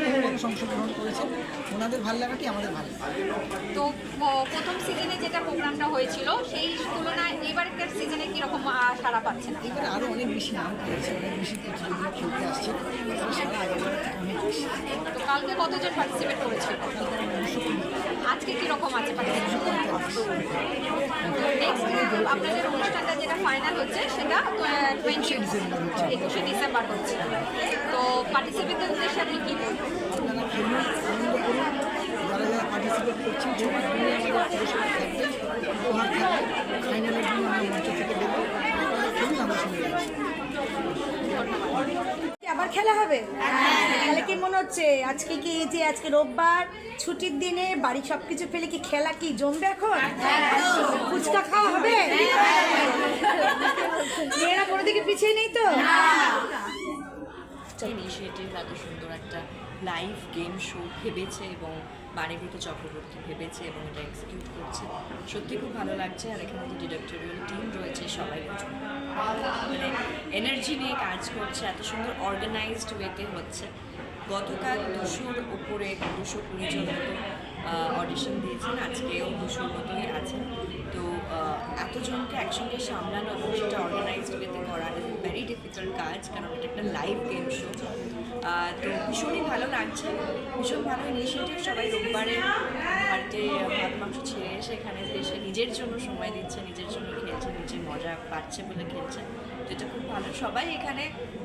বহু মানুষ অংশগ্রহণ করেছে, ওনাদের ভালো লাগাটি আমাদের ভালো লাগে। তো প্রথম সিজনে যেটা প্রোগ্রামটা হয়েছিল সেই তুলনায় এবারের সিজনে কীরকম সাড়া পাচ্ছেন? এবারে আরও অনেক বেশি নাম করেছে, অনেক বেশি প্রতিযোগী খেলতে আসছে, সারা আগের থেকে অনেক বেশি। তো কালকে কতজন পার্টিসিপেট করেছিল? আজকে কীরকম আছে পার্টিসিপেট? নেক্সট আপনাদের অনুষ্ঠানটা যেটা ফাইনাল হচ্ছে সেটা 21শে ডিসেম্বর হচ্ছে। তো পার্টিসিপেটদের উদ্দেশ্যে আপনি কী বলবেন? আপনারা খেলুন, আনন্দ করুন, যারা যারা পার্টিসিপেট করছেন সবার জন্য আমাদের পুরস্কার থাকবে, উপহার থাকবে, ফাইনালের জন্য আমরা মঞ্চ থেকে দেবো, আপনারা খেলুন, আমরা সঙ্গে যাচ্ছি। আবার খেলা হবে? তাহলে কি মনে হচ্ছে আজকে কি যে আজকে রোববার ছুটির দিনে বাড়ি সবকিছু ফেলে কি খেলা কি জমবে এখন? ফুচকা খাওয়া হবে? মেয়েরা কোনো দিকে পিছিয়ে নেই তো? ইনিশিয়েটিভ এত সুন্দর একটা লাইভ গেম শো ভেবেছে এবং বাণীব্রত চক্রবর্তী ভেবেছে এবং এটা এক্সিকিউট করছে, সত্যি খুব ভালো লাগছে। আর এখানে যে ডিরেক্টরিয়াল টিম রয়েছে সবাই প্রচুর মানে এনার্জি নিয়ে কাজ করছে, এত সুন্দর অর্গানাইজড ওয়েতে হচ্ছে। গতকাল 200-র উপরে 220 জন মতো অডিশন দিয়েছেন, আজকেও 200-র মতোই আছেন। তো এতজনকে একসঙ্গে সামলানো এবং সেটা অর্গানাইজড ওয়েতে করা ইজ ভেরি ডিফিকাল্ট কাজ, কারণ এটা একটা লাইভ গেম শো। তো ভীষণই ভালো লাগছে, ভীষণ ভালো ইনিশিয়েটিভ। সবাই রোববারে হাটে ভাত মাংস ছেড়ে এসে এখানে এসে নিজের জন্য সময় দিচ্ছে, নিজের জন্য খেলছে, নিজের মজা পাচ্ছে বলে খেলছে, তো এটা খুব ভালো। সবাই এখানে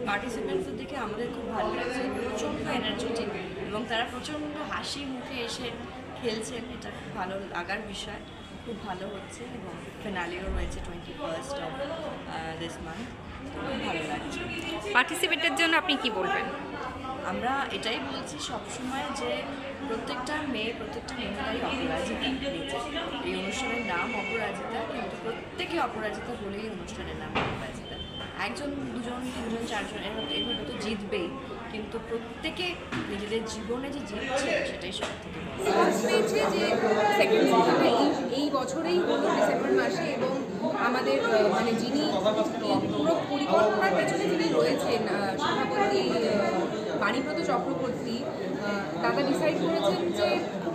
পার্টিসিপেন্টসদের দেখে আমাদের খুব ভালো লাগছে, প্রচণ্ড এনার্জেটিক এবং তারা প্রচণ্ড হাসি মুখে এসে খেলছেন, এটা খুব ভালো লাগার বিষয়। খুব ভালো হচ্ছে এবং ফিনালেও রয়েছে 21st অফ দিস মান্থ, খুব ভালো লাগছে। পার্টিসিপেটের জন্য আপনি কি বলবেন? আমরা এটাই বলছি সবসময় যে প্রত্যেকটা মেয়ে, প্রত্যেকটা মহিলাই অপরাজিতা নিজে। এই অনুষ্ঠানের নাম অপরাজিতা, কিন্তু প্রত্যেকে অপরাজিতা বলেই অনুষ্ঠানের নাম অপরাজিতা। একজন, দুজন, তিনজন, চারজন এভাবে তো জিতবেই, কিন্তু প্রত্যেকে নিজেদের জীবনে যে জিতছে সেটাই সব থেকে পেয়েছে যে সেকেন্ড সিজনে এই বছরেই হলো ডিসেম্বর মাসে, এবং আমাদের মানে যিনি পুরো পরিকল্পনার পেছনে যিনি রয়েছেন সভাপতি বাণীব্রত চক্রবর্তী, দাদা ডিসাইড করেছেন যে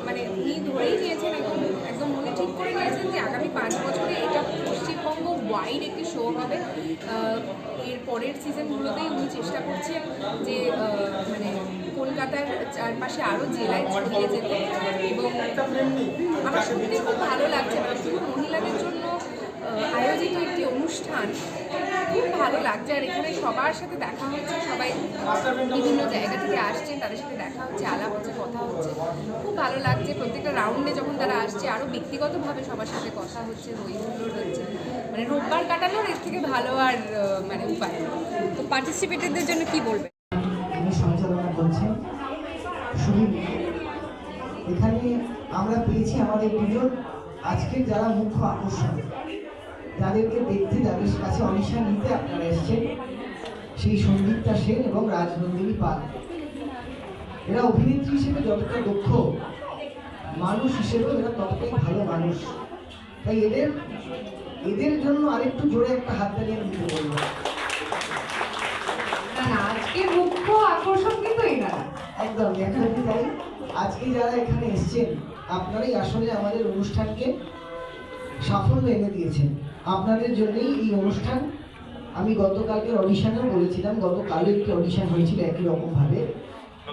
মানে উনি ধরেই নিয়েছেন, একদম মনে ঠিক করে নিয়েছেন যে আগামী 5 বছরে এটা পশ্চিমবঙ্গ ওয়াইড একটি শো হবে। এর পরের সিজনগুলোতেই উনি চেষ্টা করছেন যে মানে কলকাতার চারপাশে আরও জেলায় ছড়িয়ে যেতে, এবং আমার সত্যি খুব ভালো লাগছে। না শুধু মহিলাদের জন্য আয়োজিত একটি অনুষ্ঠান, খুব ভালো লাগছে। আর এখানে সবার সাথে দেখা হচ্ছে, সবাই বিভিন্ন জায়গা থেকে আসছেন, তাদের সাথে দেখা হচ্ছে, আলাপ হচ্ছে, কথা হচ্ছে, খুব ভালো লাগছে। প্রত্যেকটা রাউন্ডে যখন তারা আসছে আরও ব্যক্তিগতভাবে সবার সাথে কথা হচ্ছে, হই হুল্লোড় হচ্ছে, মানে রোববার কাটানোর এর থেকে ভালো আর মানে উপায়। তো পার্টিসিপেটরদের জন্য কি বলবেন? তিনি সঞ্চালনা করছেন সুদীপ। এখানে আমরা পেয়েছি আমাদের দুজন আজকের যারা মুখ্য আকর্ষণ, যাদেরকে দেখতে, যাদের কাছে অডিশন নিতে আপনারা এসেছেন, সেই সন্দীপ্তা সেন এবং রাজনন্দিনী পাল। এরা অভিনেত্রী হিসেবে যতটা দক্ষ, মানুষ হিসেবেও এরা ততটাই ভালো মানুষ। তাই এদের জন্য আরেকটু জোরে একটা হাত তালিয়ে দিতে বলবো। আজকে মুখ্য আকর্ষণ কিন্তু এনারা একদম একদমই তাই। আজকে যারা এখানে এসেছেন আপনারাই আসলে আমাদের অনুষ্ঠানকে সাফল্য এনে দিয়েছেন। আপনাদের জন্যই এই অনুষ্ঠান। আমি গতকালকের অডিশনেও বলেছিলাম, গতকালও একটি অডিশন হয়েছিল একই রকমভাবে,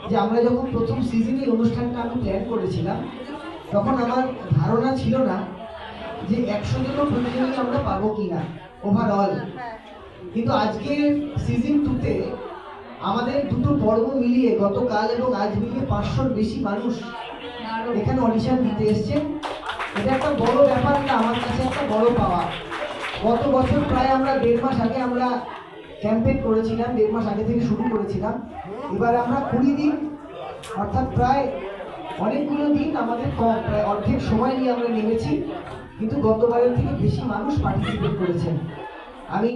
যে আমরা যখন প্রথম সিজনে এই অনুষ্ঠানটা আমি প্ল্যান করেছিলাম, তখন আমার ধারণা ছিল না যে 100 জনের প্রতিযোগী আমরা পাবো কিনা ওভারঅল। কিন্তু আজকে সিজন 2-তে আমাদের দুটো পর্ব মিলিয়ে গতকাল এবং আজ মিলিয়ে 500-র বেশি মানুষ এখানে অডিশন দিতে এসছেন। এটা একটা বড় ব্যাপার, এটা আমার কাছে একটা বড় পাওয়া। গত বছর প্রায় আমরা 1.5 মাস আগে আমরা ক্যাম্পেইন করেছিলাম, 1.5 মাস আগে থেকে শুরু করেছিলাম। এবার আমরা 20 দিন, অর্থাৎ প্রায় অনেকগুলো দিন, আমাদের প্রায় অর্ধেক সময় নিয়ে আমরা নেমেছি, কিন্তু গতবারের থেকে বেশি মানুষ পার্টিসিপেট করেছেন। আমি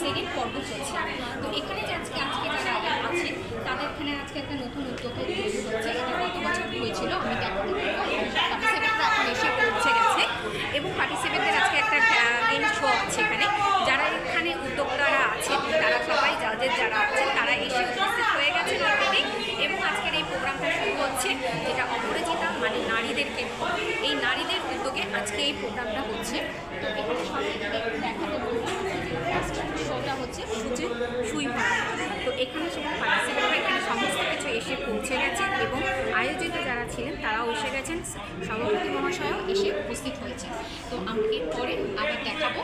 সেকেন্ড পর্ব চলছে। তো এখানে যে আজকে যারা আছে তাদের এখানে আজকে একটা নতুন উদ্যোগ তৈরি হচ্ছে। এটা গত বছর হয়েছিল, আমি পার্টিসিপেটরা এখন এসে পৌঁছে গেছে এবং পার্টিসিপেটদের আজকে যারা আছেন তারা এসে উপস্থিত হয়ে গেছেন অলরেডি এবং আজকের এই প্রোগ্রামটা শুরু হচ্ছে, যেটা অপরাজিতা মানে নারীদেরকে এই নারীদের উদ্যোগে আজকে এই প্রোগ্রামটা হচ্ছে। তো এখানে সব দেখাতে শোটা হচ্ছে সুই ভরা। তো এখানে সেখানে পার্টিসিপেটরা এখানে সমস্ত কিছু এসে পৌঁছে গেছে এবং আয়োজিত যারা ছিলেন তারাও এসে গেছেন, সভাপতি মহাশয়ও এসে উপস্থিত হয়েছেন। তো আমরা এরপরে আবার দেখাবো